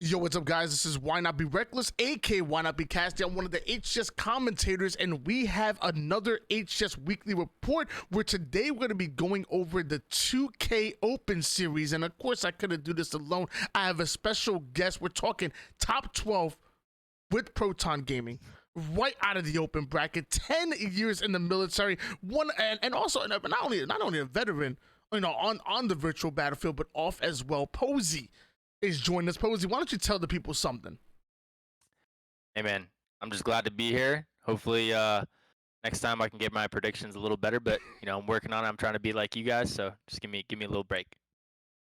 Yo, what's up, guys? This is Why Not Be Reckless, aka Why Not Be Casty. I'm one of the HCS commentators, and we have another HCS Weekly Report where today we're going to be going over the 2K Open Series. And of course, I couldn't do this alone. I have a special guest. We're talking top 12 with Proton Gaming, right out of the open bracket, 10 years in the military, and also not only a veteran, on the virtual battlefield, but off as well. Posey is joining us. Posey, why don't you tell the people something? Hey man, I'm just glad to be here. Hopefully next time I can get my predictions a little better, but I'm working on it. I'm trying to be like you guys, so just give me a little break.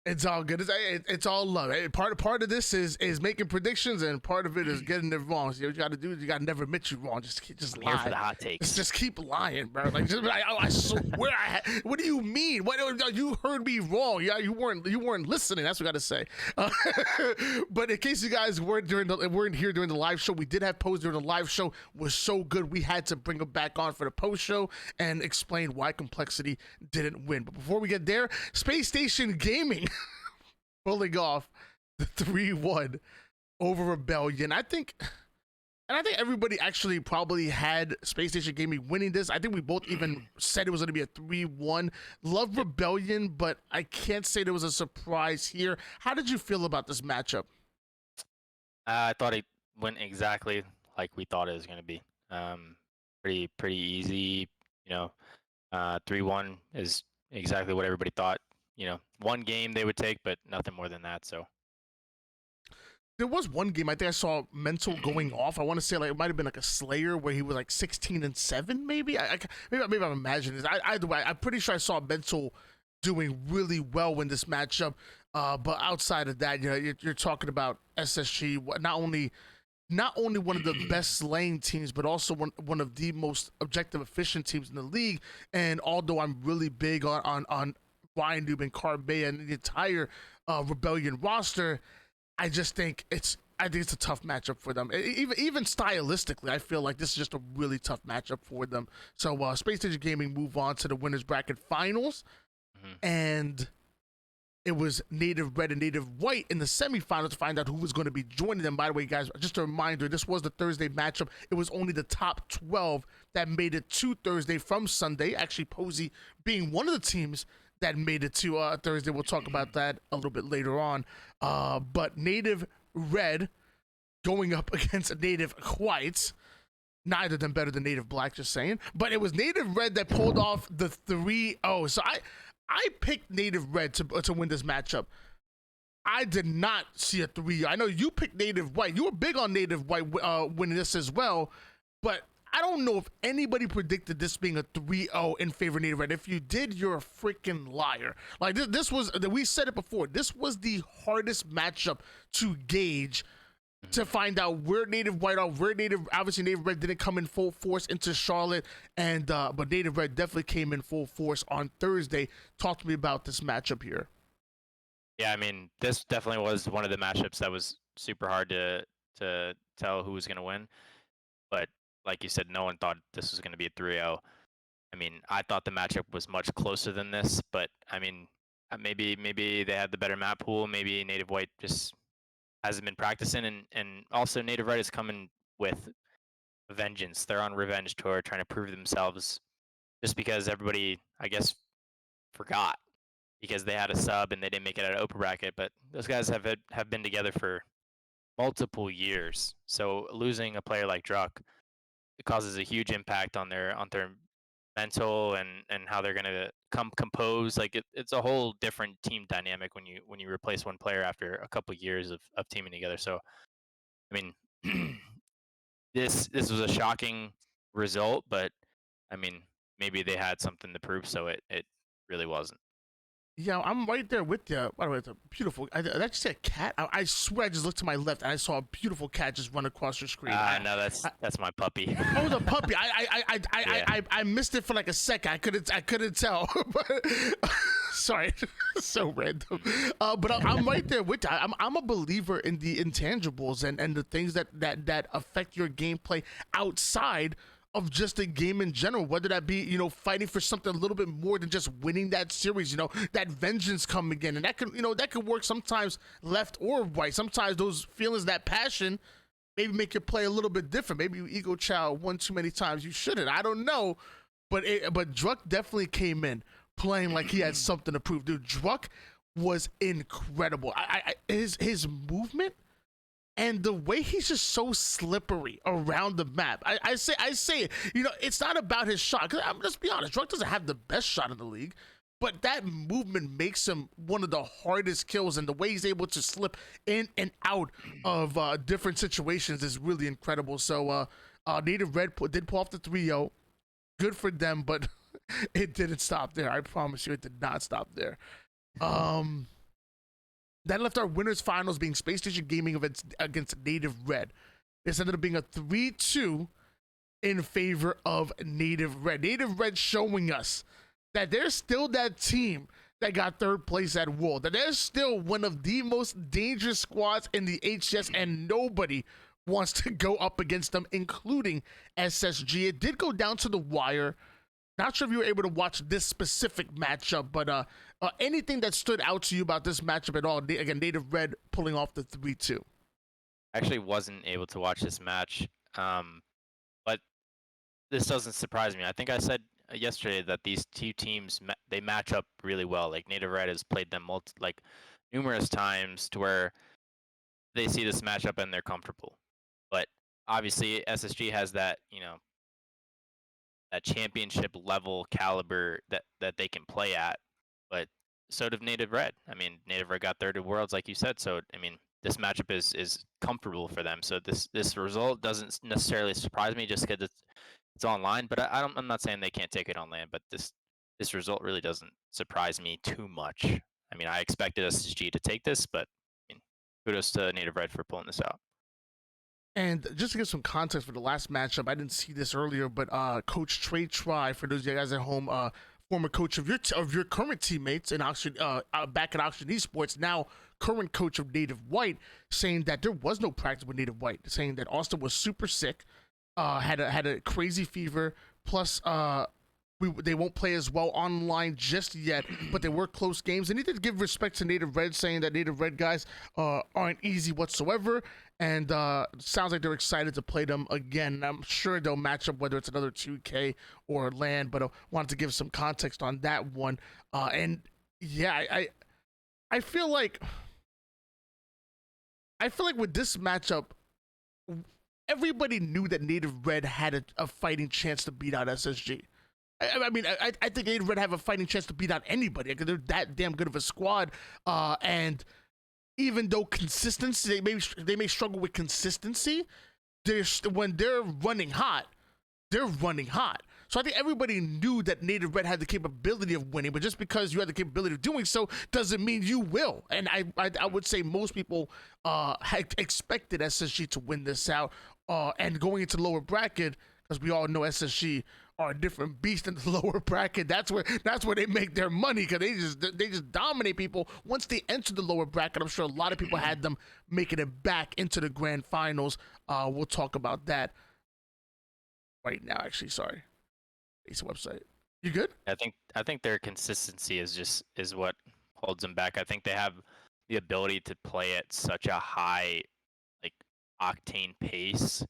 It's all good. It's all love. Part of this is making predictions, and part of it is getting it wrong. So what you got to do is you got to never admit you wrong. Just lie. Here for the hot takes. Just keep lying, bro. Like, I swear. What do you mean? What you heard me wrong? Yeah, you weren't listening. That's what I got to say. But in case you guys weren't here during the live show, we did have Posey during the live show. Was so good we had to bring him back on for the post show and explain why Complexity didn't win. But before we get there, Space Station Gaming pulling off the 3-1 over Rebellion. I think everybody actually probably had Space Station Gaming winning this. I think we both even said it was going to be a 3-1. Love Rebellion, but I can't say there was a surprise here. How did you feel about this matchup? I thought it went exactly like we thought it was going to be. Pretty easy. 3-1 is exactly what everybody thought. One game they would take, but nothing more than that. So there was one game I think I saw Mental going off. I want to say it might have been like a Slayer where he was like 16-7, maybe. Maybe I'm imagining this. Either way, I'm pretty sure I saw Mental doing really well in this matchup. But outside of that, you're talking about SSG, not only one of the best slaying teams, but also one of the most objective efficient teams in the league. And although I'm really big on Ryan Newman, Carbea, and the entire Rebellion roster, I just think it's a tough matchup for them. Even stylistically, I feel like this is just a really tough matchup for them. So Space Station Gaming move on to the winners bracket finals, and it was Native Red and Native White in the semifinals to find out who was going to be joining them. By the way, guys, just a reminder, this was the Thursday matchup. It was only the top 12 that made it to Thursday from Sunday. Actually, Posey being one of the teams that made it to Thursday. We'll talk about that a little bit later on. But Native Red going up against Native Whites. Neither of them better than Native Black, just saying. But it was Native Red that pulled off the 3-0. So I picked Native Red to win this matchup. I did not see a 3-0. I know you picked Native White. You were big on Native White winning this as well. But I don't know if anybody predicted this being a 3-0 in favor of Native Red. If you did, you're a freaking liar. Like, this was, we said it before, this was the hardest matchup to gauge, to find out where Native White are, obviously Native Red didn't come in full force into Charlotte, and but Native Red definitely came in full force on Thursday. Talk to me about this matchup here. Yeah, I mean, this definitely was one of the matchups that was super hard to tell who was going to win. But like you said, no one thought this was going to be a 3-0. I mean, I thought the matchup was much closer than this, but I mean, maybe they had the better map pool. Maybe Native White just hasn't been practicing, and also Native Red is coming with vengeance. They're on revenge tour, trying to prove themselves, just because everybody, I guess, forgot because they had a sub and they didn't make it out of open bracket. But those guys have been together for multiple years, so losing a player like Druck, it causes a huge impact on their mental and how they're gonna compose. Like it's a whole different team dynamic when you replace one player after a couple years of teaming together. So I mean, this was a shocking result, but I mean, maybe they had something to prove, so it really wasn't. Yeah, I'm right there with you. By the way, it's a beautiful. Did I just see a cat? I swear I just looked to my left and I saw a beautiful cat just run across your screen. No, that's my puppy. Oh, the puppy. I missed it for like a second. I couldn't tell. Sorry, so random. But I'm right there with you. I'm a believer in the intangibles and the things that affect your gameplay outside of just a game in general, whether that be, you know, fighting for something a little bit more than just winning that series, you know, that vengeance coming in. And that could, you know, that could work sometimes left or right. Sometimes those feelings, that passion, maybe make your play a little bit different. Maybe you ego chow one too many times. You shouldn't. I don't know. But Druck definitely came in playing like he had something to prove. Dude, Druck was incredible. His movement and the way he's just so slippery around the map. I say it. You know, it's not about his shot. Cause let's be honest, Druck doesn't have the best shot in the league, but that movement makes him one of the hardest kills, and the way he's able to slip in and out of different situations is really incredible. So Native Red did pull off the 3-0. Good for them, but it didn't stop there. I promise you, it did not stop there. That left our winners finals being Space Station Gaming against Native Red. This ended up being a 3-2 in favor of Native Red. Native Red showing us that there's still that team that got third place at World, that there's still one of the most dangerous squads in the HCS, and nobody wants to go up against them, including SSG. It did go down to the wire. Not sure if you were able to watch this specific matchup, but anything that stood out to you about this matchup at all? Again, Native Red pulling off the 3-2. I actually wasn't able to watch this match, but this doesn't surprise me. I think I said yesterday that these two teams, they match up really well. Like, Native Red has played them numerous times to where they see this matchup and they're comfortable. But obviously SSG has that, you know, that championship level caliber that they can play at, but so did Native Red. I mean, Native Red got third at Worlds, like you said. So I mean, this matchup is comfortable for them. So this result doesn't necessarily surprise me just because it's online. But I'm not saying they can't take it on land. But this result really doesn't surprise me too much. I mean, I expected SSG to take this, but I mean, kudos to Native Red for pulling this out. And just to give some context for the last matchup, I didn't see this earlier, but Coach Trey Try, for those of you guys at home, former coach of your current teammates in Auction, back at Auction Esports, now current coach of Native White, saying that there was no practice with Native White, saying that Austin was super sick, had a crazy fever, plus they won't play as well online just yet, but they were close games. And he did give respect to Native Red, saying that Native Red guys aren't easy whatsoever, and sounds like they're excited to play them again. I'm sure they'll match up, whether it's another 2K or land, but I wanted to give some context on that one. And yeah, I feel like with this matchup, everybody knew that Native Red had a fighting chance to beat out SSG. I mean, I think Native Red have a fighting chance to beat out anybody because they're that damn good of a squad. And even though consistency, they may struggle with consistency, when they're running hot, they're running hot. So I think everybody knew that Native Red had the capability of winning, but just because you had the capability of doing so doesn't mean you will. And I would say most people had expected SSG to win this out. And going into the lower bracket, because we all know SSG are a different beast in the lower bracket. That's where they make their money, because they just dominate people once they enter the lower bracket. I'm sure a lot of people had them making it back into the grand finals. We'll talk about that right now. Actually, sorry, Ace website. You good? I think their consistency is what holds them back. I think they have the ability to play at such a high, like, octane pace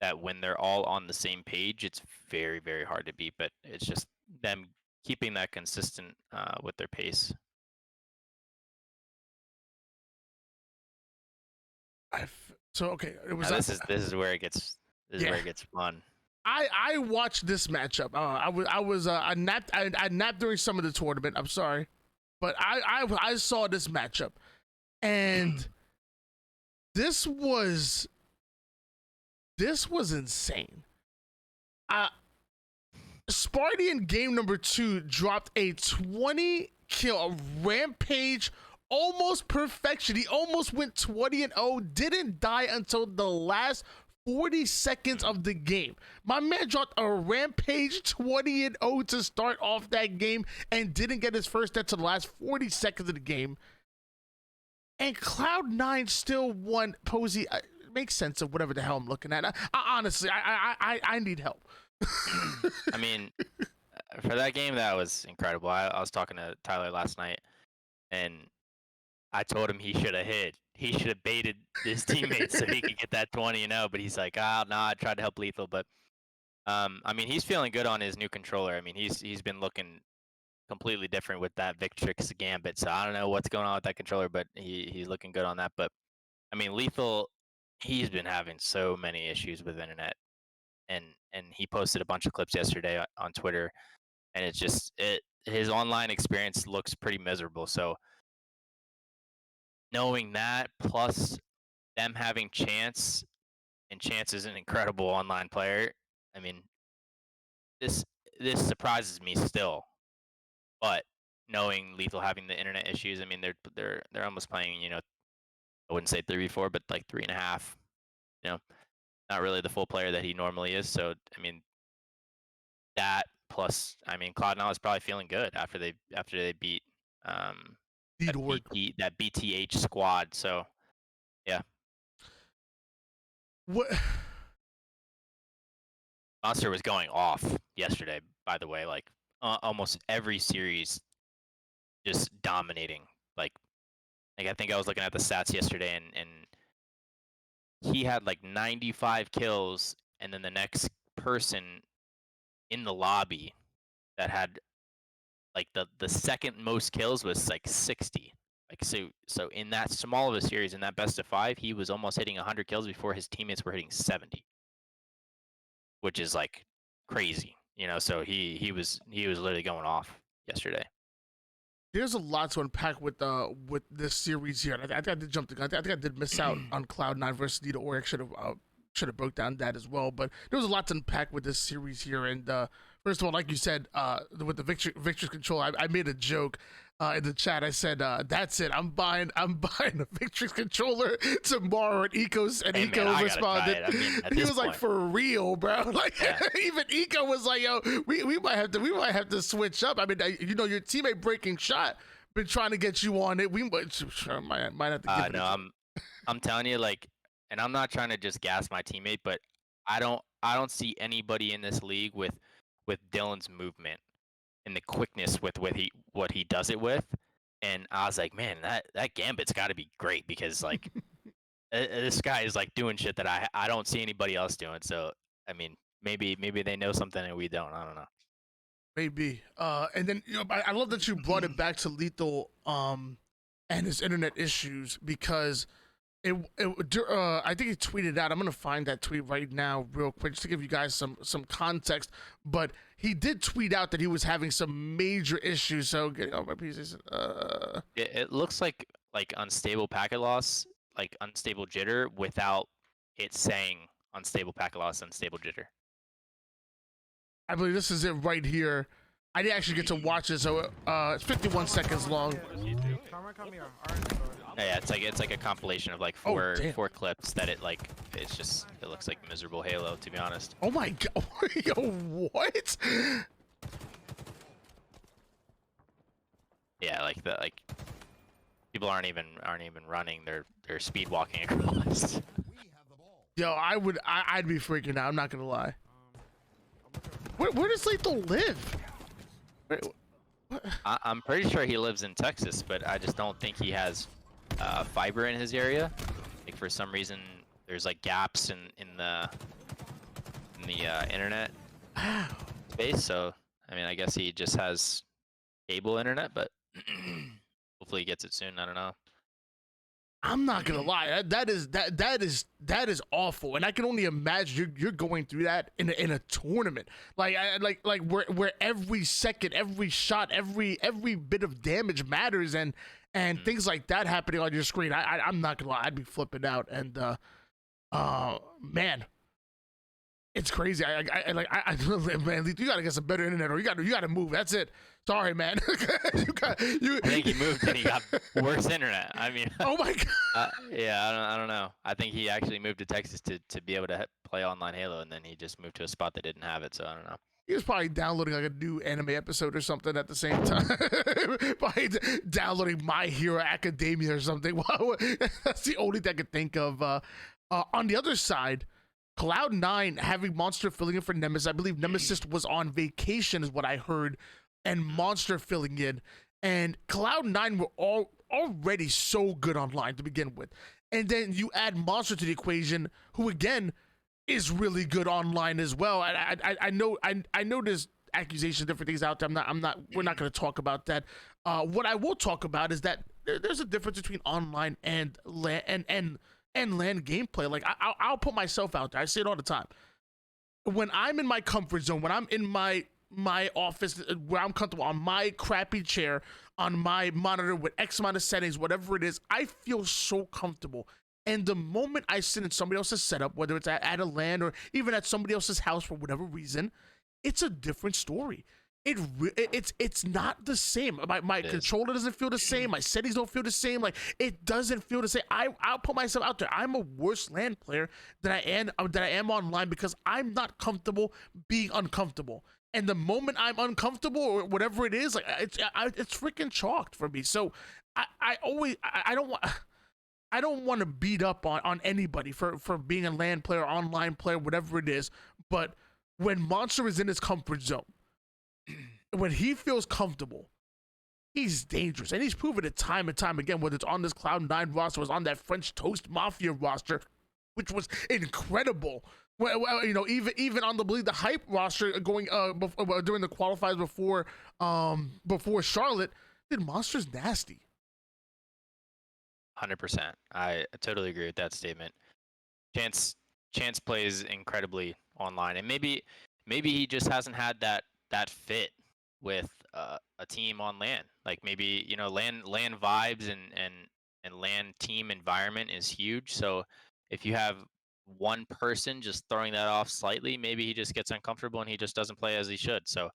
that when they're all on the same page, it's very, very hard to beat. But it's just them keeping that consistent with their pace. Okay, it was. Now, this is where it gets where it gets fun. I watched this matchup. I napped during some of the tournament. I'm sorry, but I saw this matchup, and this was insane. Sparty in game number 2 dropped a 20 kill, a rampage, almost perfection. He almost went 20-0, didn't die until the last 40 seconds of the game. My man dropped a rampage 20-0 to start off that game and didn't get his first death to the last 40 seconds of the game. And Cloud9 still won. Posey, makes sense of whatever the hell I'm looking at. Honestly, I need help. I mean, for that game, that was incredible. I was talking to Tyler last night, and I told him he should have hit. He should have baited his teammates so he could get that 20-0. But he's like, no, I tried to help Lethal. But I mean, he's feeling good on his new controller. I mean, he's been looking completely different with that Victrix Gambit. So I don't know what's going on with that controller, but he's looking good on that. But I mean, Lethal, he's been having so many issues with internet, and he posted a bunch of clips yesterday on Twitter, and it's just his online experience looks pretty miserable. So knowing that, plus them having Chance, and Chance is an incredible online player. I mean, this surprises me still. But knowing Lethal having the internet issues, I mean, they're almost playing, you know, I wouldn't say 3v4, but like 3.5. You know, not really the full player that he normally is. So I mean, that plus, I mean, Cloud9 is probably feeling good after they beat that BTH squad. So yeah. What? Monster was going off yesterday, by the way. Like almost every series, just dominating. Like I think I was looking at the stats yesterday, and he had like 95 kills, and then the next person in the lobby that had like the second most kills was like 60. Like so in that small of a series, in that best of 5, he was almost hitting 100 kills before his teammates were hitting 70, which is like crazy, you know. So he was literally going off yesterday. There's a lot to unpack with this series here. I think I did jump the gun. I think I did miss out on Cloud9 versus Nita, or I should have broke down that as well. But there was a lot to unpack with this series here. And first of all, like you said, with the Victrix control, I made a joke in the chat. I said, "That's it. I'm buying a Victrix controller tomorrow." And Eco responded. I mean, he was like, "For real, bro." Like even Eco was like, "Yo, we might have to switch up." I mean, you know, your teammate breaking shot been trying to get you on it. We might have to give it. No, I'm telling you, like, and I'm not trying to just gas my teammate, but I don't see anybody in this league with Dylan's movement and the quickness with what he does it with. And I was like, man, that Gambit's got to be great, because like this guy is like doing shit that I don't see anybody else doing. So I mean, maybe they know something and we don't. I don't know. Maybe. And then, you know, I love that you brought it back to Lethal and his internet issues, because I think he tweeted out. I'm gonna find that tweet right now, real quick, just to give you guys some context. But he did tweet out that he was having some major issues. So getting all my pieces. It looks like unstable packet loss, like unstable jitter, without it saying unstable packet loss, unstable jitter. I believe this is it right here. I didn't actually get to watch it, so it's 51 seconds long. Yeah, it's like a compilation of like four clips that it looks like miserable Halo, to be honest. Oh my god! Yo, what? Yeah, like people aren't even running. They're speed walking across. Yo, I'd be freaking out. I'm not gonna lie. Where does Lethal live? I'm pretty sure he lives in Texas, but I just don't think he has fiber in his area. Like for some reason, there's like gaps in the internet space. So I mean, I guess he just has cable internet, but hopefully he gets it soon. I don't know. I'm not gonna lie, that is awful, and I can only imagine you're going through that in a tournament, like where every second, every shot, every bit of damage matters, and things like that happening on your screen. I'm not gonna lie, I'd be flipping out, and man, it's crazy. I man, you gotta get some better internet, or you gotta move. That's it. Sorry, man. I think he moved and he got worse internet. I mean, oh my god. Yeah, I don't know. I think he actually moved to Texas to be able to play online Halo, and then he just moved to a spot that didn't have it. So I don't know. He was probably downloading like a new anime episode or something at the same time. Probably downloading My Hero Academia or something. Wow, that's the only thing I could think of. On the other side, Cloud9 having Monster filling in for Nemesis. I believe Nemesis was on vacation, is what I heard, and Monster filling in. And Cloud9 were already so good online to begin with. And then you add Monster to the equation, who again is really good online as well. I know there's accusations, different things out there. We're not going to talk about that. What I will talk about is that there's a difference between online and LAN and LAN gameplay. Like I'll put myself out there. I say it all the time. When I'm in my comfort zone, when I'm in my office where I'm comfortable on my crappy chair, on my monitor with X amount of settings, whatever it is, I feel so comfortable. And the moment I sit in somebody else's setup, whether it's at a LAN or even at somebody else's house for whatever reason, it's a different story. It's not the same. My controller doesn't feel the same. My settings don't feel the same. Like it doesn't feel the same. I'll put myself out there. I'm a worse LAN player than I am online because I'm not comfortable being uncomfortable. And the moment I'm uncomfortable or whatever it is, like it's freaking chalked for me. So I don't want to beat up on anybody for being a LAN player, online player, whatever it is. But when Monster is in his comfort zone, when he feels comfortable, he's dangerous. And he's proven it time and time again, whether it's on this Cloud9 roster, was on that French Toast Mafia roster, which was incredible. Well, you know, even on the hype roster going during the qualifiers before Charlotte, dude, Monster's nasty. 100%. I totally agree with that statement. Chance plays incredibly online, and maybe he just hasn't had that fit with a team on LAN. Like maybe, you know, LAN vibes and LAN team environment is huge. So if you have one person just throwing that off slightly, maybe he just gets uncomfortable and he just doesn't play as he should. So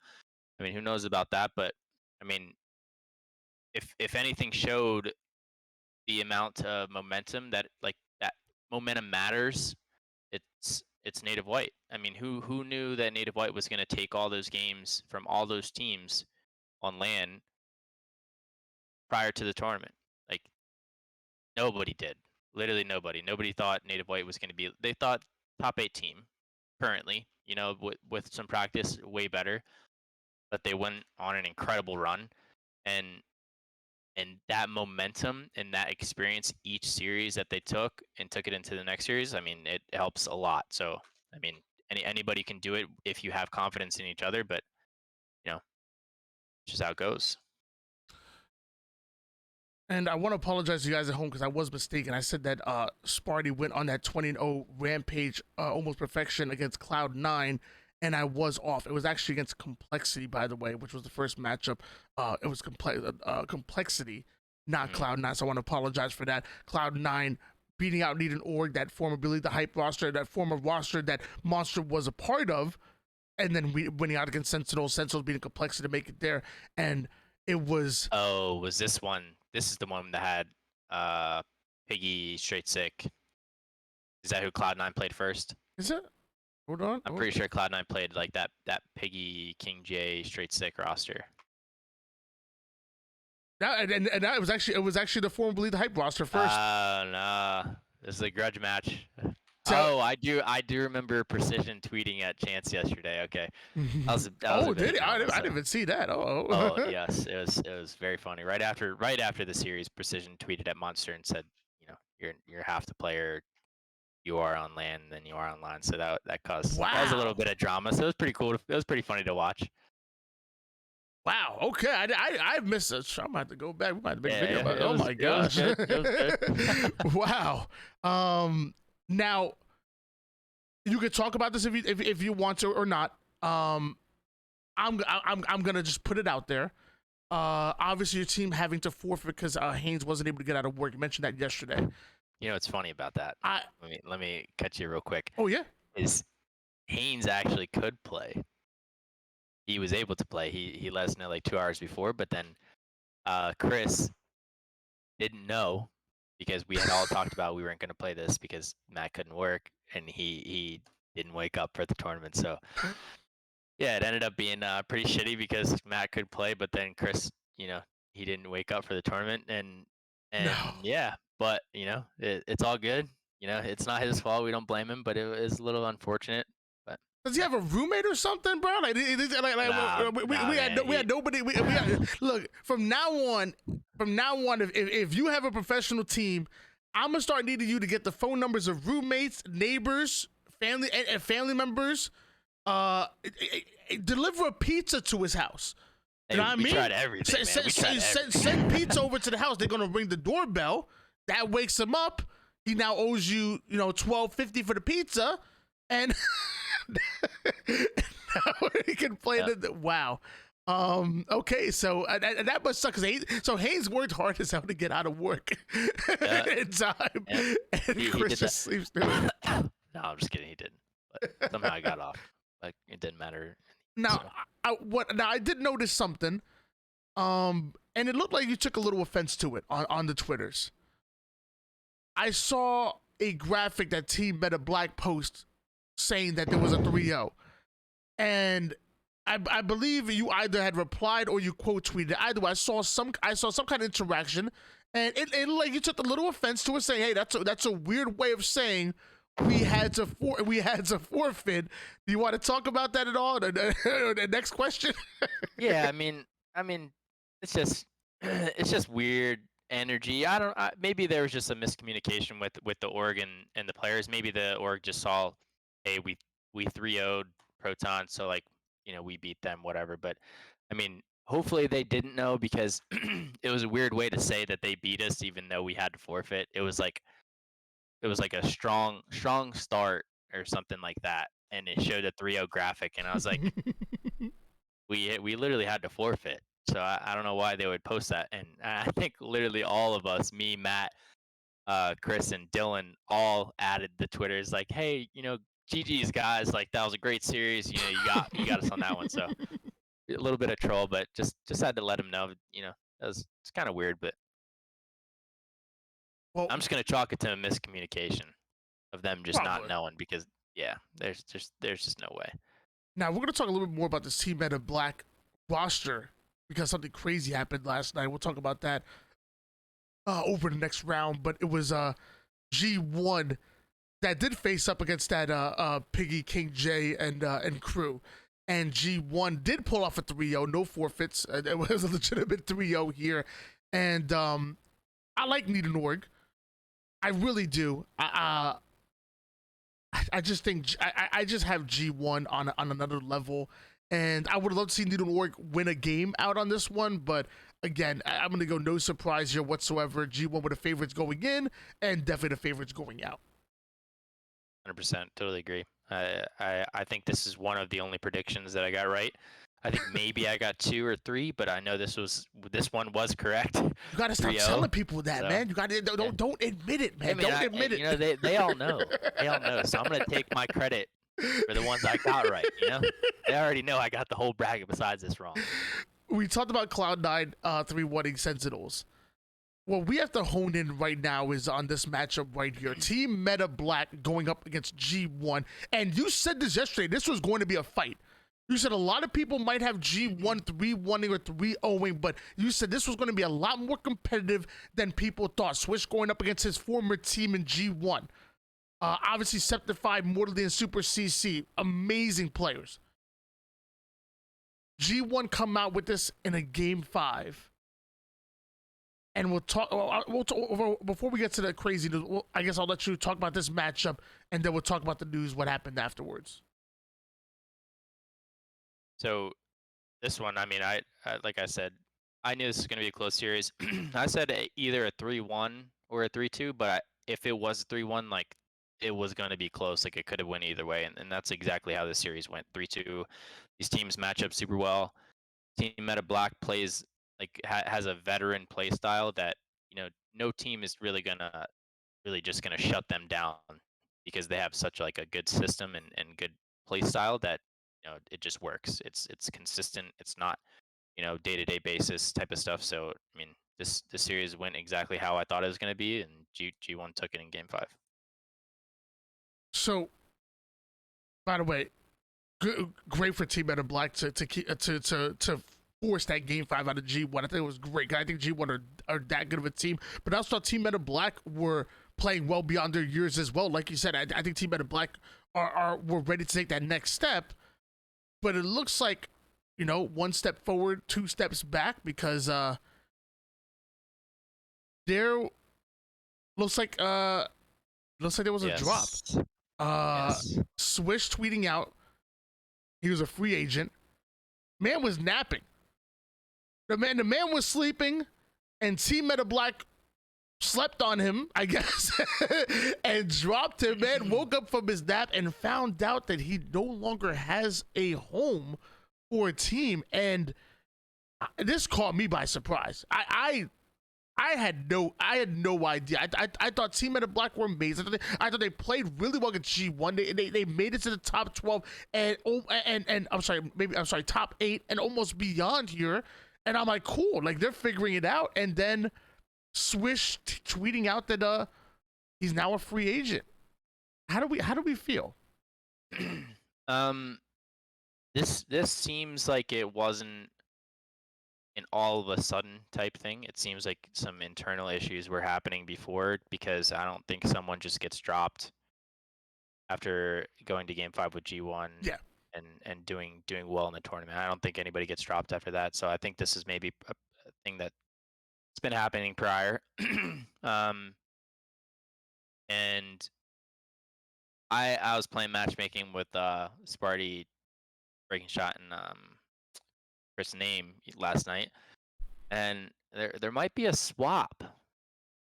I mean, who knows about that? But I mean, if anything showed the amount of momentum that momentum matters, it's Native White. I mean, who knew that Native White was going to take all those games from all those teams on LAN prior to the tournament? Like nobody did. Literally nobody. Nobody thought Native White was going to be. They thought top 8 team currently. You know, with some practice, way better. But they went on an incredible run, and that momentum and that experience each series that they took it into the next series, I mean, it helps a lot. So, I mean, anybody can do it if you have confidence in each other, but, you know, it's just how it goes. And I want to apologize to you guys at home because I was mistaken. I said that Sparty went on that 20-0 rampage, almost perfection against Cloud9, and I was off. It was actually against Complexity, by the way, which was the first matchup. It was Complexity, not Cloud9, so I want to apologize for that. Cloud9 beating out Need an Org, that former Billy the Hype roster, that former roster that Monster was a part of, and then winning out against Sentinels beating Complexity to make it there. And it was... Oh, was this one? This is the one that had Piggy Straight Sick. Is that who Cloud9 played first? Is it? Hold on. I'm pretty sure Cloud9 played like that Piggy King J Straight Sick roster. And that it was actually the former Believe the Hype roster first. No. This is a grudge match. So, I do remember Precision tweeting at Chance yesterday. Okay. Oh, did he? I didn't even see that. Oh, yes. It was very funny. Right after the series, Precision tweeted at Monster and said, you know, you're half the player you are on LAN than you are online. So that caused a little bit of drama. So it was pretty cool. It was pretty funny to watch. Wow. Okay. I missed it. I'm gonna have to go back. We might have to make a video about it. Oh my gosh. It was good. Wow. Now you could talk about this if you want to or not. I'm gonna just put it out there. Obviously your team having to forfeit because Haynes wasn't able to get out of work. You mentioned that yesterday. You know what's funny about that? Let me cut you real quick. Oh yeah. Is Haynes actually could play. He was able to play. He let us know like 2 hours before, but then Chris didn't know because we had all talked about we weren't going to play this because Matt couldn't work and he didn't wake up for the tournament. So yeah, it ended up being pretty shitty because Matt could play, but then Chris, you know, he didn't wake up for the tournament and no. Yeah, but you know, it's all good. You know, it's not his fault. We don't blame him, but it is a little unfortunate. But Does he have a roommate or something, bro? Like, Nah, we had nobody. We had, look, from now on, if you have a professional team, I'm gonna start needing you to get the phone numbers of roommates, neighbors, family, and family members. Deliver a pizza to his house. You know what I mean? We tried everything, man. We tried everything. Send pizza over to the house. They're gonna ring the doorbell. That wakes him up. He now owes you, $12.50 for the pizza, and now he can play wow. Okay, so that must suck. So Haynes worked hard as hell to get out of work in time, and Chris just sleeps through it. No, I'm just kidding. He didn't. But somehow I got off. Like it didn't matter. Now, I did notice something, and it looked like you took a little offense to it on the Twitters. I saw a graphic that Team Meta Black post saying that there was a 3-0, and I believe you either had replied or you quote tweeted. Either way, I saw some kind of interaction, and it looked like you took a little offense to it, saying, "Hey, that's a weird way of saying." We had to forfeit. Do you want to talk about that at all? The next question. Yeah, I mean, it's just weird energy. Maybe there was just a miscommunication with the org and the players. Maybe the org just saw, hey, we 3-0'd Proton, so like, we beat them, whatever. But I mean, hopefully they didn't know, because it was a weird way to say that they beat us even though we had to forfeit. It was like a strong start or something like that, and it showed a 3-0 graphic, and I was like, we literally had to forfeit. So I don't know why they would post that, and I think literally all of us, me, Matt, Chris, and Dylan, all added the Twitters like, hey, GG's guys, like that was a great series, you got us on that one. So a little bit of troll, but just had to let them know, it's kind of weird, but. Well, I'm just gonna chalk it to a miscommunication of them just not knowing, because there's just no way. Now we're gonna talk a little bit more about this Team Meta Black roster, because something crazy happened last night. We'll talk about that over the next round. But it was G1 that did face up against that Piggy, King J, and crew. And G1 did pull off a 3-0, no forfeits. It was a legitimate 3-0 here. And I like Needle.org. I really do. I just think I just have G1 on another level, and I would love to see Needle.org win a game out on this one. But again, I'm gonna go no surprise here whatsoever. G1 with the favorites going in, and definitely the favorites going out. 100%, totally agree. I think this is one of the only predictions that I got right. I think maybe I got 2 or 3, but I know this one was correct. You gotta stop telling people that, man. You gotta don't admit it, man. Don't admit it. They all know. They all know. So I'm gonna take my credit for the ones I got right. They already know I got the whole bracket besides this wrong. We talked about Cloud9 3-1ing Sentinels. What we have to hone in right now is on this matchup right here. Team Meta Black going up against G1. And you said this yesterday. This was going to be a fight. You said a lot of people might have G1 3-1ing or 3-0ing, but you said this was going to be a lot more competitive than people thought. Swish going up against his former team in G1. Obviously, Septify, Mortally, and Super CC. Amazing players. G1 come out with this in a Game 5. And we'll talk before we get to the crazy news. I guess I'll let you talk about this matchup, and then we'll talk about the news, what happened afterwards. So this one, I mean, I like I said, I knew this was going to be a close series. I said either a 3-1 or a 3-2, but if it was a 3-1, like it was going to be close. Like it could have went either way, and that's exactly how this series went. 3-2. These teams match up super well. Team Meta Black plays has a veteran play style that no team is really just gonna shut them down, because they have such like a good system and good play style that it just works. It's consistent. It's not day-to-day basis type of stuff. So I mean, this series went exactly how I thought it was going to be, and G1 took it in Game 5. So, by the way, great for Team Meta Black to force that Game 5 out of G1. I think it was great. I think G1 are that good of a team. But I also thought Team Meta Black were playing well beyond their years as well. Like you said, I think Team Men in Black were ready to take that next step, but it looks like, you know, one step forward, two steps back, because there looks like there was a drop. Yes. Swish tweeting out he was a free agent. Man was napping. The man was sleeping, and Team Meta Black slept on him, I guess, and dropped him. Man woke up from his nap and found out that he no longer has a home or a team, and this caught me by surprise. I had no idea. I thought Team Men in Black were amazing. I thought they played really well against G1. They made it to the top 12 and top 8 and almost beyond here. And I'm like, cool, like they're figuring it out. And then Swish tweeting out that he's now a free agent. How do we feel? This seems like it wasn't an all of a sudden type thing. It seems like some internal issues were happening before, because I don't think someone just gets dropped after going to Game 5 with G1. Yeah. And doing well in the tournament. I don't think anybody gets dropped after that. So I think this is maybe a thing that's been happening prior. And I was playing matchmaking with Sparty, Breaking Shot, and Chris Name last night, and there might be a swap.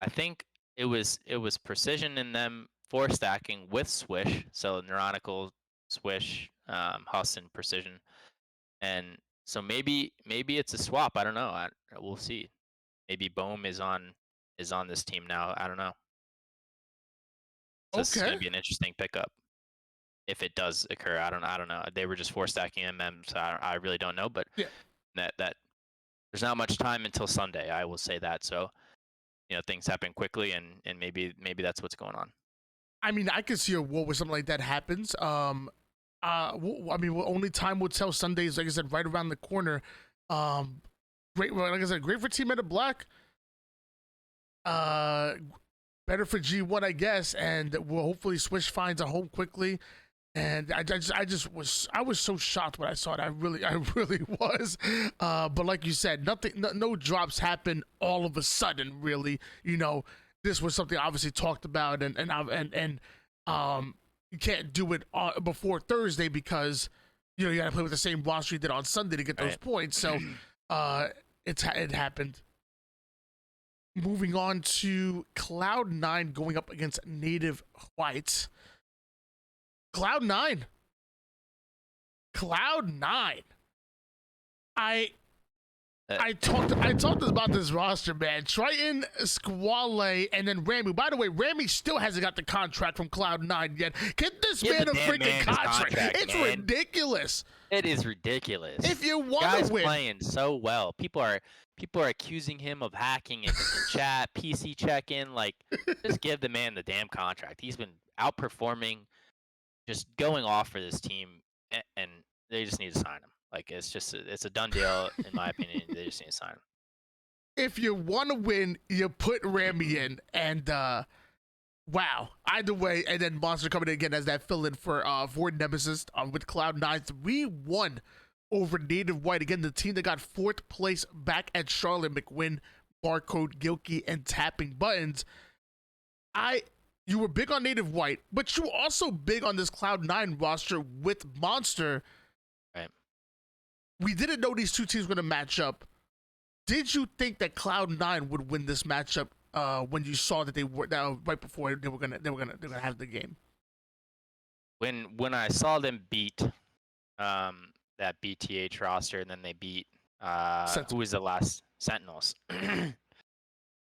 I think it was Precision and them 4-stacking with Swish, so Neuronical, Swish, Huss, and Precision, and so maybe it's a swap. I don't know. We'll see. Maybe Bohm is on this team now. I don't know. So This is going to be an interesting pickup if it does occur. I don't know. They were just 4-stacking MM, so I really don't know. But yeah. that there's not much time until Sunday. I will say that. So, you know, things happen quickly, and maybe that's what's going on. I mean, I could see a world where something like that happens. I mean, only time will tell. Sundays, like I said, right around the corner. Great, like I said, great for Team Men in Black. Better for G1, I guess, and we'll hopefully Swish finds a home quickly. And I was so shocked when I saw it. I really was. But like you said, no drops happen all of a sudden. Really, you know, this was something obviously talked about, and you can't do it before Thursday, because you know you got to play with the same roster you did on Sunday to get those points. So it happened. Moving on to Cloud9 going up against Native White. Cloud9. I talked about this roster, man. Triton, Squale, and then Ramy. By the way, Ramy still hasn't got the contract from Cloud9 yet. Get this man a freaking contract. It's ridiculous. It is ridiculous. If you want to win, playing so well. People are accusing him of hacking in chat, PC check-in. Like, just give the man the damn contract. He's been outperforming, just going off for this team, and they just need to sign him. Like, it's a done deal, in my opinion. They just need to sign him. If you want to win, you put Ramy in, and wow. Either way, and then Monster coming in again as that fill-in for Void Nemesis with Cloud9. 3-1 over Native White. Again, the team that got 4th place back at Charlotte. McWin, Barcode, Gilkey, and Tapping Buttons. You were big on Native White, but you were also big on this Cloud9 roster with Monster. Right. We didn't know these two teams were going to match up. Did you think that Cloud9 would win this matchup when you saw that they were right before they were gonna have the game? When I saw them beat that BTH roster, and then they beat who was the last Sentinels.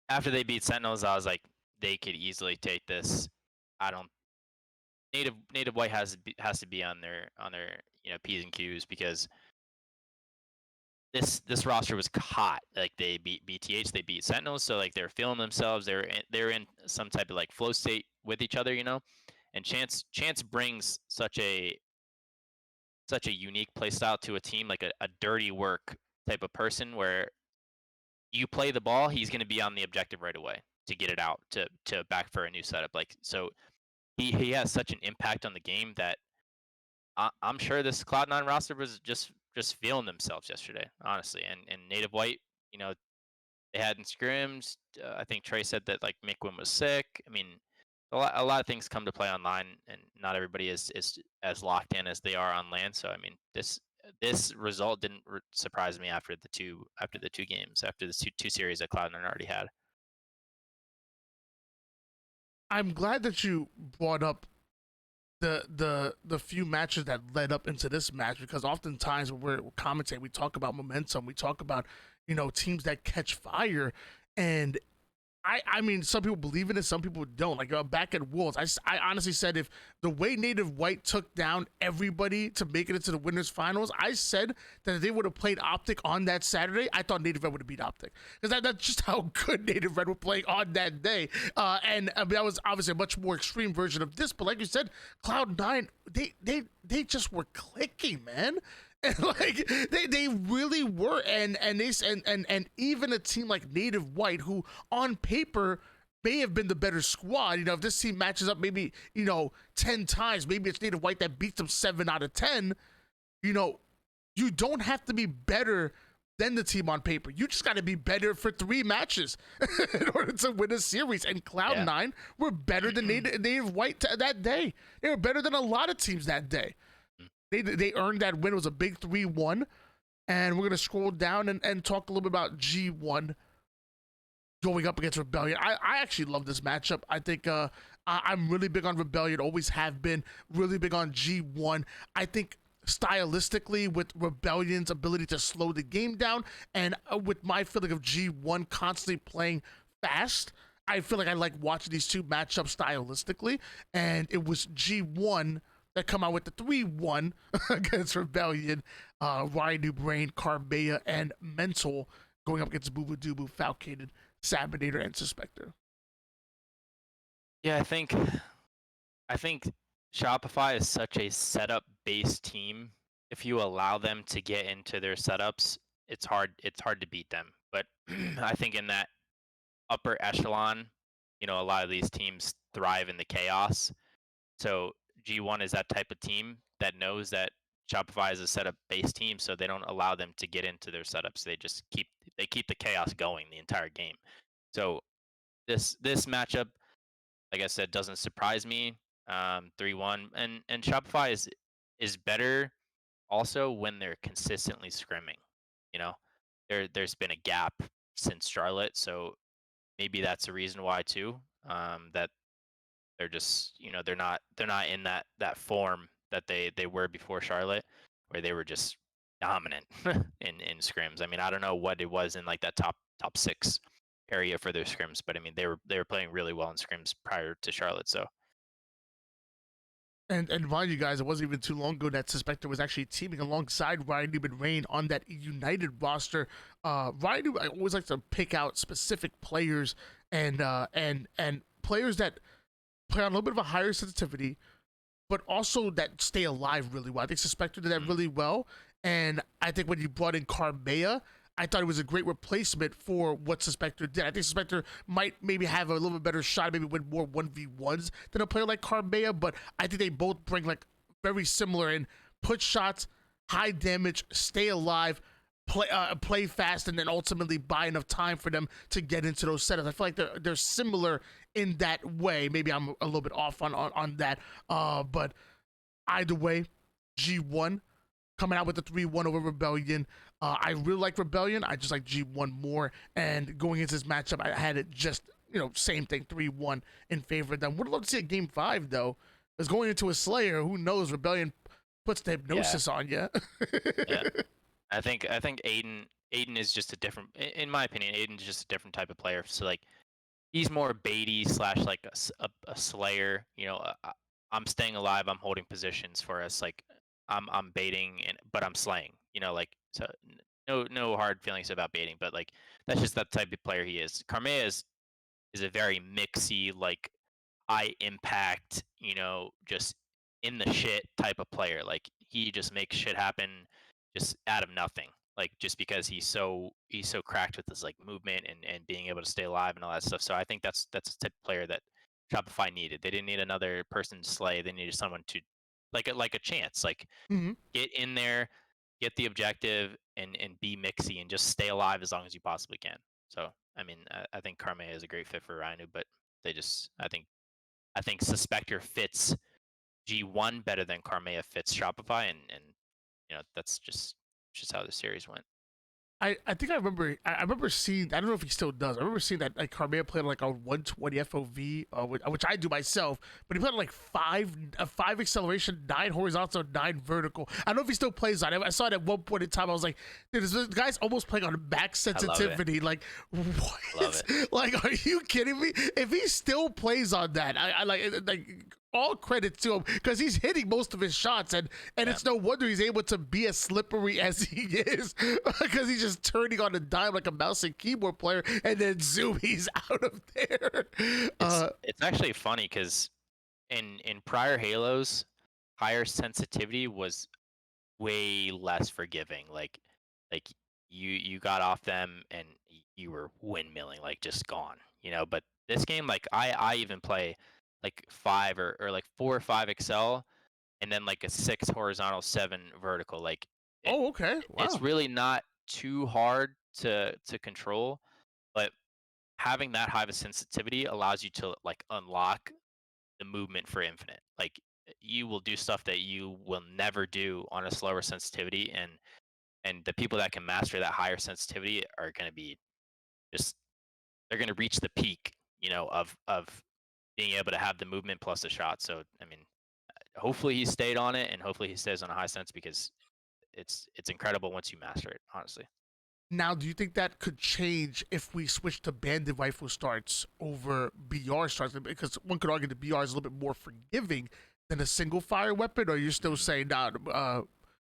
After they beat Sentinels, I was like, they could easily take this. Native White has to be on their P's and Q's, because this roster was hot. Like, they beat BTH, they beat Sentinels, so like they're feeling themselves. They're in some type of like flow state with each other, you know. And Chance brings such a unique play style to a team, like a dirty work type of person, where you play the ball, he's going to be on the objective right away. to get it out to back for a new setup. Like so, he has such an impact on the game that I'm sure this Cloud9 roster was just feeling themselves yesterday, honestly. And Native White, you know, they had in scrims. I think Trey said that like Mikwin was sick. I mean, a lot of things come to play online, and not everybody is as locked in as they are on land. So I mean, this result didn't surprise me after the two games, after the two series that Cloud9 already had. I'm glad that you brought up the few matches that led up into this match, because oftentimes when we're commentating, we talk about momentum, we talk about teams that catch fire, and I mean, some people believe in it, some people don't. Like back at Worlds, I honestly said if the way Native White took down everybody to make it into the winners finals, I said that if they would have played Optic on that Saturday, I thought Native Red would have beat Optic, because that's just how good Native Red were playing on that day. And I mean, that was obviously a much more extreme version of this. But like you said, Cloud9, they just were clicking, man. And like they really were, and even a team like Native White, who on paper may have been the better squad, if this team matches up maybe 10 times, maybe it's Native White that beats them 7 out of 10. You don't have to be better than the team on paper. You just got to be better for 3 matches in order to win a series. And Cloud9 were better than Native White that day. They were better than a lot of teams that day. They earned that win. It was a big 3-1. And we're going to scroll down and talk a little bit about G1 going up against Rebellion. I actually love this matchup. I think I'm really big on Rebellion, always have been, really big on G1. I think stylistically, with Rebellion's ability to slow the game down, and with my feeling of G1 constantly playing fast, I feel like I like watching these two matchups stylistically. And it was G1 that come out with the 3-1 against Rebellion, Ryan New Brain, Carbea, and Mental going up against Boobadubu, Falcated, Sabinator, and Suspector. Yeah, I think Shopify is such a setup based team. If you allow them to get into their setups, it's hard to beat them. But I think in that upper echelon, a lot of these teams thrive in the chaos. So G1 is that type of team that knows that Shopify is a setup based team, so they don't allow them to get into their setups. They just keep the chaos going the entire game. So this matchup, like I said, doesn't surprise me. 3-1, and Shopify is better also when they're consistently scrimming. You know, there's been a gap since Charlotte, so maybe that's a reason why too. That they're just they're not in that form that they were before Charlotte, where they were just dominant in scrims. I mean, I don't know what it was in like that top 6 area for their scrims, but I mean they were playing really well in scrims prior to Charlotte. So And mind you guys, it wasn't even too long ago that Suspector was actually teaming alongside Ryan Newman Rain on that United roster. Ryan Newman, I always like to pick out specific players and players that play on a little bit of a higher sensitivity, but also that stay alive really well. I think Suspector did that really well. And I think when you brought in Carbea, I thought it was a great replacement for what Suspector did. I think Suspector might maybe have a little bit better shot, maybe win more 1v1s than a player like Carbea, but I think they both bring like very similar in put shots, high damage, stay alive, play fast, and then ultimately buy enough time for them to get into those setups. I feel like they're similar in that way. Maybe I'm a little bit off on that, but either way, G1 coming out with the 3-1 over Rebellion. I really like Rebellion. I just like G1 more. And going into this matchup, I had it just, same thing, 3-1 in favor of them. Would love to see a game 5, though. Because going into a Slayer, who knows? Rebellion puts the hypnosis on you. yeah, I think Aiden is just a different, in my opinion, Aiden's just a different type of player. So like, he's more baity / like a Slayer. I'm staying alive. I'm holding positions for us. Like I'm baiting but I'm slaying. Like so. No hard feelings about baiting, but like that's just that type of player he is. Carmea is a very mixy, like high impact, just in the shit type of player. Like he just makes shit happen just out of nothing. like just because he's so cracked with his like movement and being able to stay alive and all that stuff. So I think that's the type of player that Shopify needed. They didn't need another person to slay. They needed someone to like a chance, like Hmm. get in there, get the objective, and be mixy and just stay alive as long as you possibly can. So I mean, I think Carme is a great fit for Rhino, but they just I think Suspector fits G1 better than Carmea fits Shopify, and that's just how the series went. I think I remember seeing, I don't know if he still does. I remember seeing that like Carmea played like a 120 FOV, which I do myself, but he played like five acceleration, 9 horizontal, 9 vertical. I don't know if he still plays on it. I saw it at one point in time. I was like, dude, this guy's almost playing on max I love it. sensitivity. Like, what? Love it. Like, are you kidding me? If he still plays on that, I like all credit to him because he's hitting most of his shots, and Yeah. it's no wonder he's able to be as slippery as he is because he's just turning on a dime like a mouse and keyboard player, and then zoom, he's out of there. It's actually funny because in prior Halos, higher sensitivity was way less forgiving. Like you got off them and you were windmilling, like just gone. But this game, like I even play like 5 or like 4 or 5 Excel and then like a 6 horizontal, 7 vertical. Like it, Oh, okay, it's wow. really not too hard to control, but having that high of a sensitivity allows you to like unlock the movement for infinite. Like you will do stuff that you will never do on a slower sensitivity, and the people that can master that higher sensitivity are going to be just they're going to reach the peak, of being able to have the movement plus the shot. So I mean, hopefully he stayed on it, and hopefully he stays on a high sense because it's incredible once you master it. Honestly, Now, do you think that could change if we switch to banded rifle starts over BR starts? Because one could argue the BR is a little bit more forgiving than a single fire weapon, or you're still hmm saying, nah,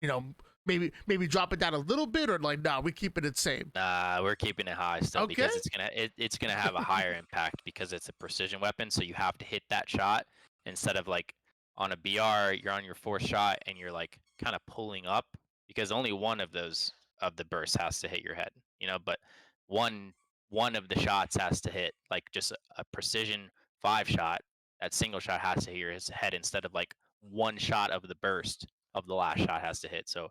you know, maybe drop it down a little bit, or like, nah, we keeping it same. we're keeping it high still Okay. because it's gonna have a higher impact because it's a precision weapon. So you have to hit that shot instead of like on a BR, you're on your 4th shot and you're like kind of pulling up because only one of those of the bursts has to hit your head. But one one of the shots has to hit like just a precision 5 shot. That single shot has to hit your head instead of like one shot of the burst of the last shot has to hit. So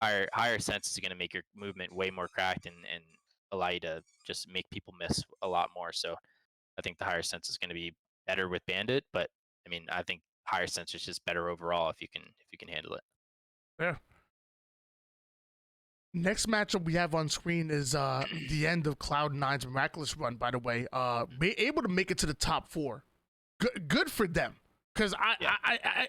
higher sense is going to make your movement way more cracked and allow you to just make people miss a lot more. So I think the higher sense is going to be better with Bandit, but I mean I think higher sense is just better overall if you can handle it. Yeah. Next matchup we have on screen is the end of Cloud Nine's miraculous run. By the way, be able to make it to the top 4. Good for them. Because Yeah,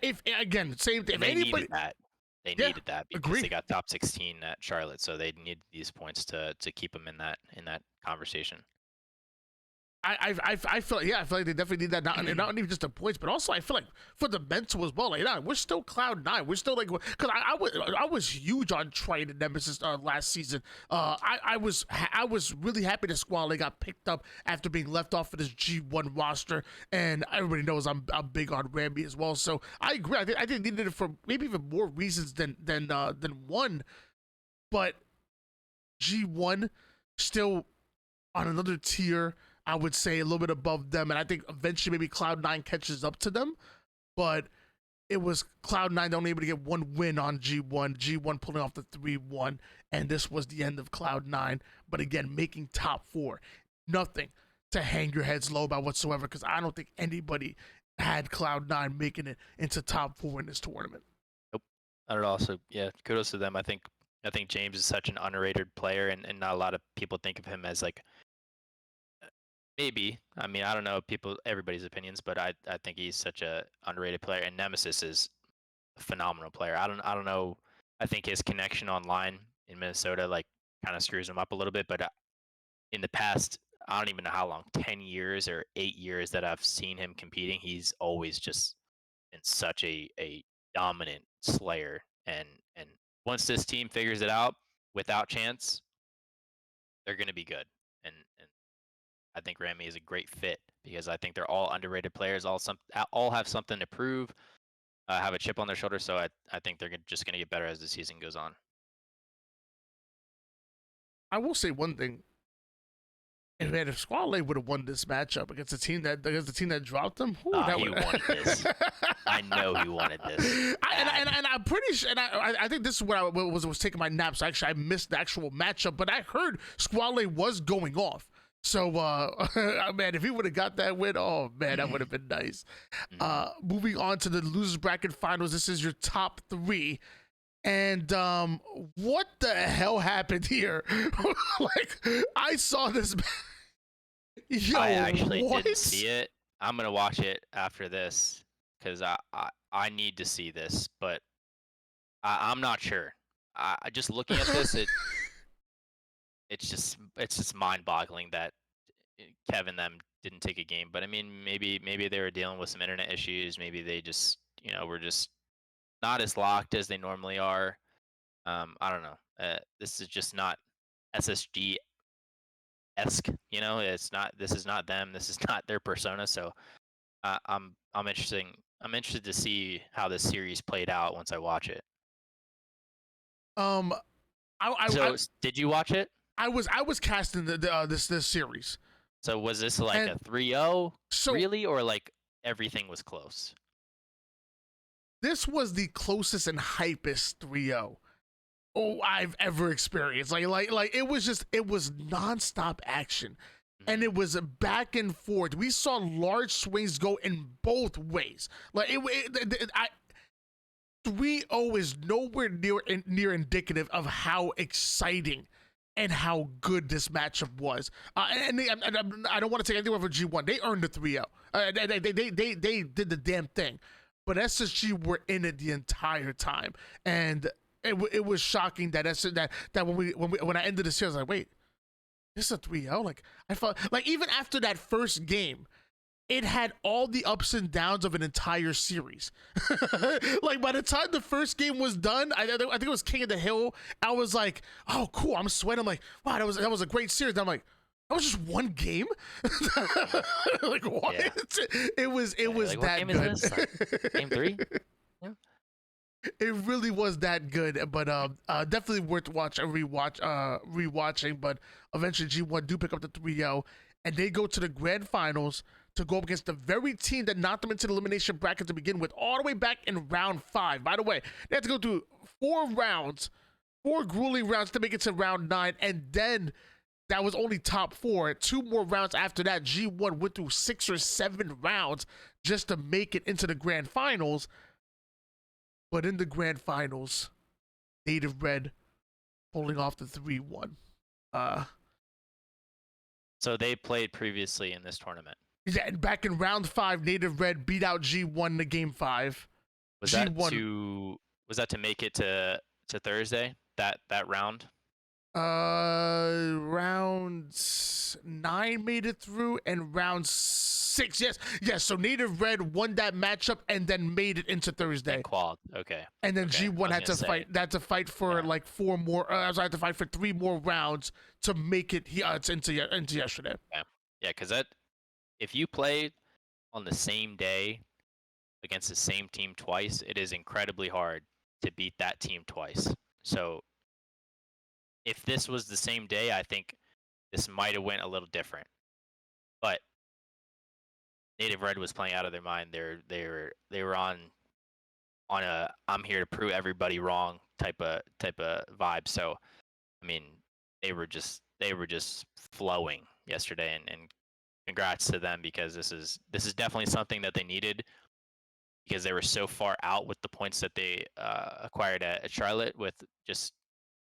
if again, same thing. and If they needed anybody, that. They yeah, needed that because they agree. got top 16 at Charlotte, so they needed these points to keep them in that conversation. I feel like, yeah, I feel like they definitely need that, not even just the points, but also I feel like for the mental as well. Like, nah, we're still Cloud Nine. We're still like, because I was huge on Triton and Nemesis last season. I was really happy that Squally got picked up after being left off of this G1 roster, and everybody knows I'm big on Ramby as well. So I agree. I think they needed it for maybe even more reasons than one, but G1 still on another tier. I would say a little bit above them, and I think eventually maybe Cloud9 catches up to them. But it was Cloud9 only able to get one win on G1. G1 pulling off the 3-1, and this was the end of Cloud9. But again, making top 4, nothing to hang your heads low about whatsoever. Because I don't think anybody had Cloud9 making it into top 4 in this tournament. Nope, not at all. So yeah, kudos to them. I think James is such an underrated player, and not a lot of people think of him as like maybe. I mean, I don't know everybody's opinions, but I think he's such a underrated player. And Nemesis is a phenomenal player. I don't know. I think his connection online in Minnesota like kind of screws him up a little bit. But in the past, I don't even know how long, 10 years or 8 years that I've seen him competing, he's always just been such a dominant slayer. And once this team figures it out without chance, they're going to be good. And I think Rami is a great fit because I think they're all underrated players. All have something to prove, have a chip on their shoulder. So I think they're just going to get better as the season goes on. I will say one thing. If Squale would have won this matchup against the team that dropped them, that he wanted this. I know he wanted this. And I'm pretty sure. And I think this is where I was taking my naps. Actually, I missed the actual matchup, but I heard Squale was going off. So, man, if he would have got that win, oh man, that would have been nice. Moving on to the losers bracket finals. This is your top three. And what the hell happened here? Like, I saw this. Yo, I actually what? didn't see it. I'm gonna watch it after this because I need to see this, but I'm not sure. I just looking at this, it's just mind-boggling that Kevin and them didn't take a game. But I mean, maybe they were dealing with some internet issues. Maybe they just were just not as locked as they normally are. I don't know. This is just not SSG esque. It's not. This is not them. This is not their persona. So I'm interested to see how this series played out once I watch it. Did you watch it? I was casting this series. So was this like a 3-0 really, or like everything was close? This was the closest and hypest 3-0 I've ever experienced. Like it was nonstop action, and it was a back and forth. We saw large swings go in both ways. Like 3-0 is nowhere near indicative of how exciting and how good this matchup was. And I don't want to take anything over G1. They earned the 3-0. They did the damn thing. But SSG were in it the entire time, and it was shocking that when I ended the series, I was like, wait, this is a 3-0? Like, I felt like even after that first game, it had all the ups and downs of an entire series. Like, by the time the first game was done, I think it was King of the Hill. I was like, oh, cool. I'm sweating. I'm like, wow, that was a great series. And I'm like, that was just one game. Like, what? Yeah. It was like, that game good. Is this? Game 3? Yeah. It really was that good, but definitely worth rewatching. But eventually, G1 do pick up the 3-0, and they go to the grand finals to go up against the very team that knocked them into the elimination bracket to begin with, all the way back in round 5. By the way, they had to go through 4 grueling rounds to make it to round 9, and then that was only top 4. 2 more rounds after that. G1 went through 6 or 7 rounds just to make it into the grand finals. But in the grand finals, Native Red pulling off the 3-1. So they played previously in this tournament. Yeah, and back in round 5, Native Red beat out G1 in the game 5. Was that to make it to Thursday? That round? Round 9 made it through, and round 6, yes. So Native Red won that matchup and then made it into Thursday. And qualified. Okay. And then G1 had to fight for like 4 more. I had to fight for 3 more rounds to make it into yesterday. Yeah, because if you play on the same day against the same team twice, it is incredibly hard to beat that team twice. So if this was the same day, I think this might have went a little different. But Native Red was playing out of their mind. They were on a I'm here to prove everybody wrong type of vibe. So I mean, they were just flowing yesterday, and congrats to them, because this is definitely something that they needed, because they were so far out with the points that they acquired at Charlotte, with just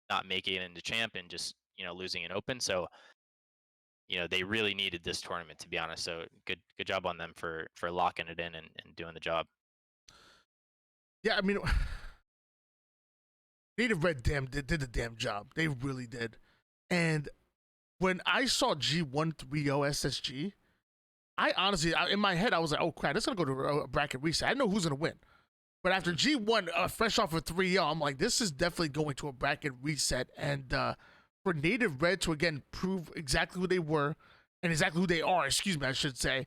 not making it into champ and just losing an open. So they really needed this tournament, to be honest. So good job on them for locking it in and doing the job. Yeah, I mean, Native Red did the damn job. They really did. And when I saw G1 3-0 SSG, I honestly, in my head, I was like, oh crap, this is going to go to a bracket reset. I know who's going to win. But after G1, fresh off of 3-0, I'm like, this is definitely going to a bracket reset. And for Native Red to, again, prove exactly who they were and exactly who they are, I should say,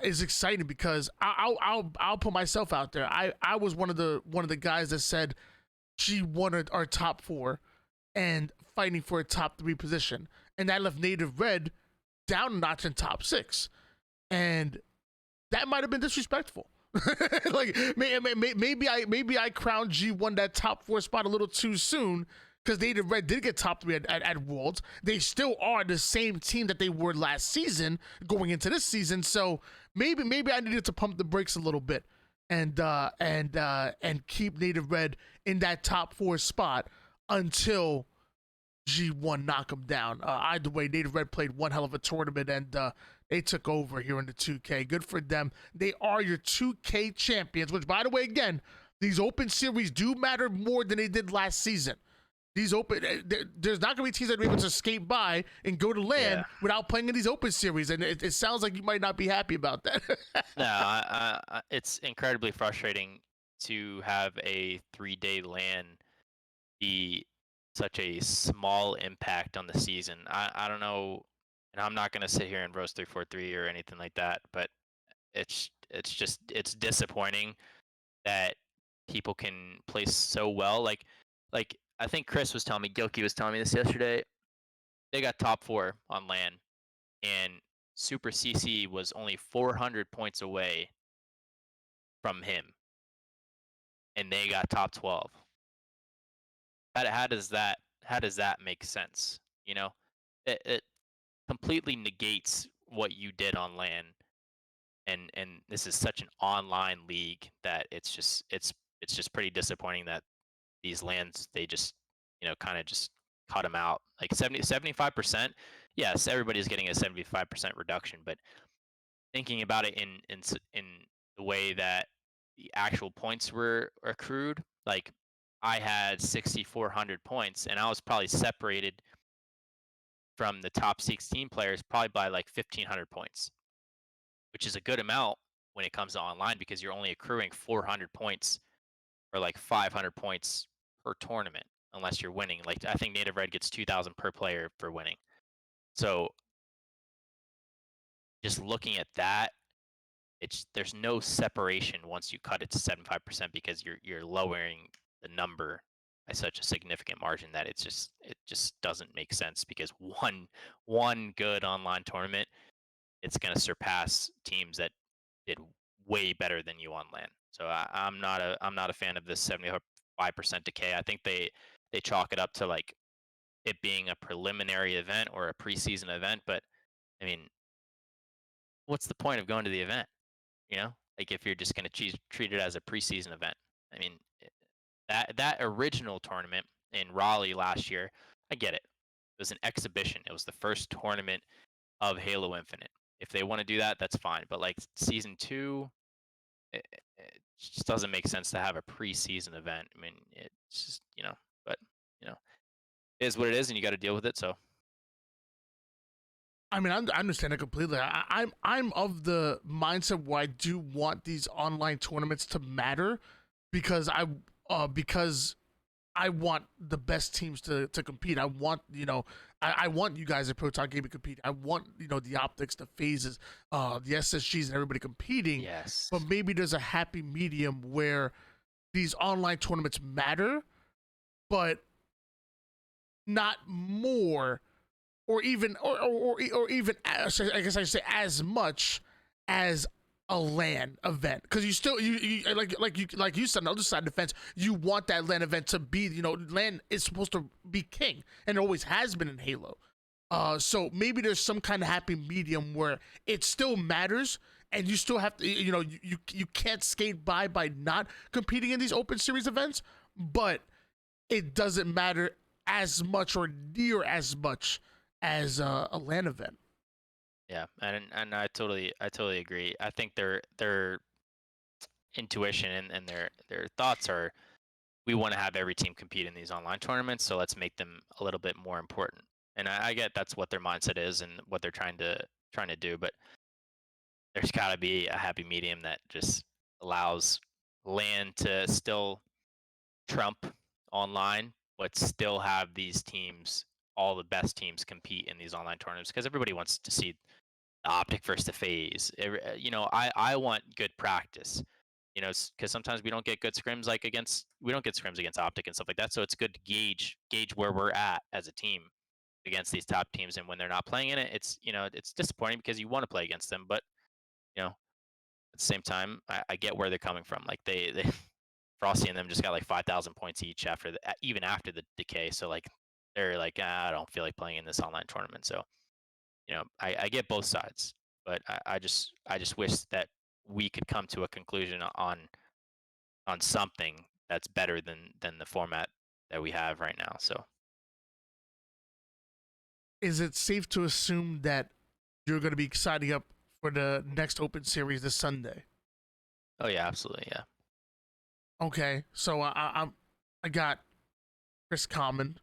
is exciting, because I'll put myself out there. I was one of the guys that said G1 are our top 4. and fighting for a top 3 position. And that left Native Red down a notch in top 6. And that might have been disrespectful. Like maybe I crowned G1 that top 4 spot a little too soon, because Native Red did get top 3 at Worlds. They still are the same team that they were last season going into this season. So maybe I needed to pump the brakes a little bit and keep Native Red in that top 4 spot until G1 knock them down. Either way, Native Red played one hell of a tournament, and they took over here in the 2K. Good for them. They are your 2K champions, which, by the way, again, these open series do matter more than they did last season. These open, there's not going to be teams that are able to skate by and go to LAN without playing in these open series, and it sounds like you might not be happy about that. No, it's incredibly frustrating to have a 3-day LAN be such a small impact on the season. I don't know, and I'm not going to sit here and roast 343 or anything like that, but it's disappointing that people can play so well. Like I think Chris was telling me, Gilkey was telling me this yesterday. They got top 4 on LAN, and Super CC was only 400 points away from him, and they got top 12. How does that make sense? You know, it completely negates what you did on LAN, and this is such an online league that it's just pretty disappointing that these LANs, they just, kind of just cut them out. Like 75%. Yes, everybody's getting a 75% reduction, but thinking about it in the way that the actual points were accrued, like I had 6,400 points, and I was probably separated from the top 16 players probably by like 1,500 points, which is a good amount when it comes to online, because you're only accruing 400 points or like 500 points per tournament unless you're winning. Like I think Native Red gets 2,000 per player for winning. So just looking at that, there's no separation once you cut it to 75%, because you're lowering the number by such a significant margin that it just doesn't make sense, because one good online tournament, it's going to surpass teams that did way better than you on LAN. So I'm not a fan of this 75% decay. I think they chalk it up to like it being a preliminary event or a preseason event, but I mean, what's the point of going to the event? Like if you're just going to treat it as a preseason event. I mean, that original tournament in Raleigh last year, I get it. It was an exhibition. It was the first tournament of Halo Infinite. If they want to do that, that's fine. But like season 2, it just doesn't make sense to have a preseason event. I mean, it's just, but it is what it is, and you got to deal with it. So I mean, I understand it completely. I'm of the mindset where I do want these online tournaments to matter, because I want the best teams to compete. I want I want you guys at Proton Gaming to compete. I want the optics, the phases, the SSGs, and everybody competing. yes, But maybe there's a happy medium where these online tournaments matter, but not more, or even I guess I should say as much as a LAN event, because you still you like you said on the other side of the fence, you want that LAN event to be, LAN is supposed to be king, and it always has been in Halo. So maybe there's some kind of happy medium where it still matters, and you still have to, you can't skate by not competing in these open series events, but it doesn't matter as much or near as much as a LAN event. yeah, and I totally agree. I think their intuition and their thoughts are, we want to have every team compete in these online tournaments, so let's make them a little bit more important. And I get that's what their mindset is and what they're trying to do, but there's got to be a happy medium that just allows LAN to still trump online, but still have these teams, all the best teams, compete in these online tournaments, because everybody wants to see the optic versus the phase. I want good practice. You know, because sometimes we don't get good scrims we don't get scrims against Optic and stuff like that. So it's good to gauge where we're at as a team against these top teams. And when they're not playing in it, it's it's disappointing because you want to play against them, but at the same time, I get where they're coming from. Like they Frosty and them just got like 5,000 points each even after the decay. So like they're like, I don't feel like playing in this online tournament. So I get both sides, but I just wish that we could come to a conclusion on something that's better than the format that we have right now. So Is it safe to assume that you're going to be signing up for the next Open Series this Sunday? oh yeah, absolutely, yeah. Okay, so I got Chris Common,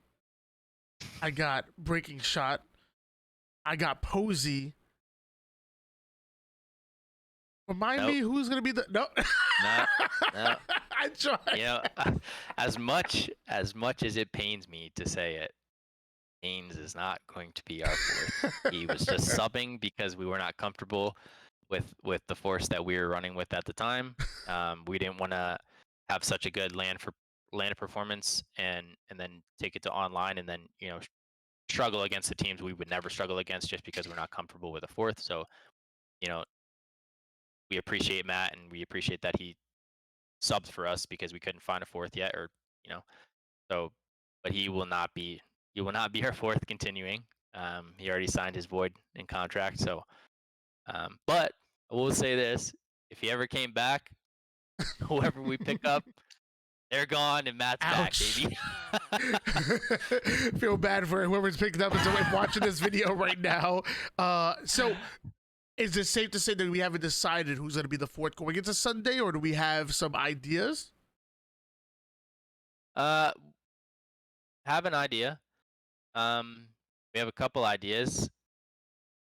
I got Breaking Shot, I got Posey. Remind me who's gonna be the no. I tried. As much as it pains me to say it, Haynes is not going to be our fourth. He was just subbing because we were not comfortable with the force that we were running with at the time. We didn't want to have such a good land performance and then take it to online and then struggle against the teams we would never struggle against just because we're not comfortable with a fourth. So we appreciate Matt and we appreciate that he subbed for us because we couldn't find a fourth yet, or so. But he will not be our fourth continuing. He already signed his void in contract. So, but I will say this: if he ever came back, whoever we pick up, they're gone and Matt's Ouch. back, baby. Feel bad for whoever's picking up and watching this video right now. So is it safe to say that we haven't decided who's going to be the fourth going into Sunday, or do we have some ideas? Have an idea. We have a couple ideas.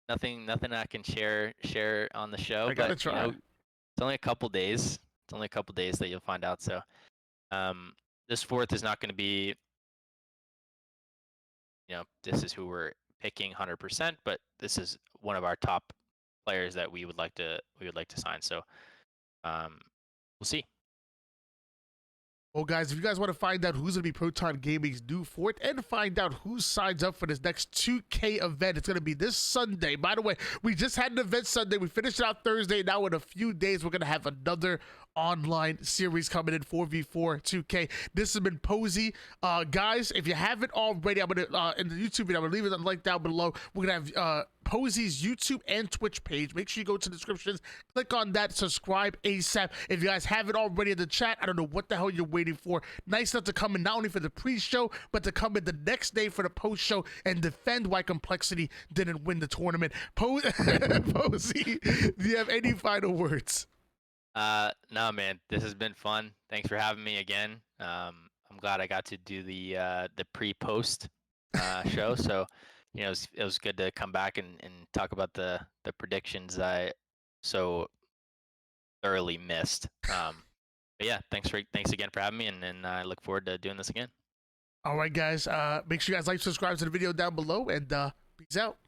Nothing I can share on the show. I gotta try. It's only a couple days. It's only a couple days that you'll find out. So, this fourth is not going to be, this is who we're picking 100%, but this is one of our top players that we would like to sign. So, we'll see. Well, guys, if you guys want to find out who's going to be Proton Gaming's new fourth and find out who signs up for this next 2K event, it's going to be this Sunday. By the way, we just had an event Sunday. We finished it out Thursday. Now, in a few days, we're going to have another online series coming in, 4v4 2K. This has been Posey. Guys, if you haven't already, I'm going to, in the YouTube video, I'm going to leave it on the link down below. We're going to have Posey's YouTube and Twitch page. Make sure you go to the descriptions, click on that, subscribe ASAP. If you guys haven't already in the chat, I don't know what the hell you're waiting for. Nice enough to come in not only for the pre-show, but to come in the next day for the post-show and defend why Complexity didn't win the tournament. Posey, do you have any final words? No, man, this has been fun. Thanks for having me again. I'm glad I got to do the pre-post show. So, it was good to come back and talk about the predictions I so thoroughly missed. But yeah, thanks again for having me, and I look forward to doing this again. All right, guys. Make sure you guys like, subscribe to the video down below, and peace out.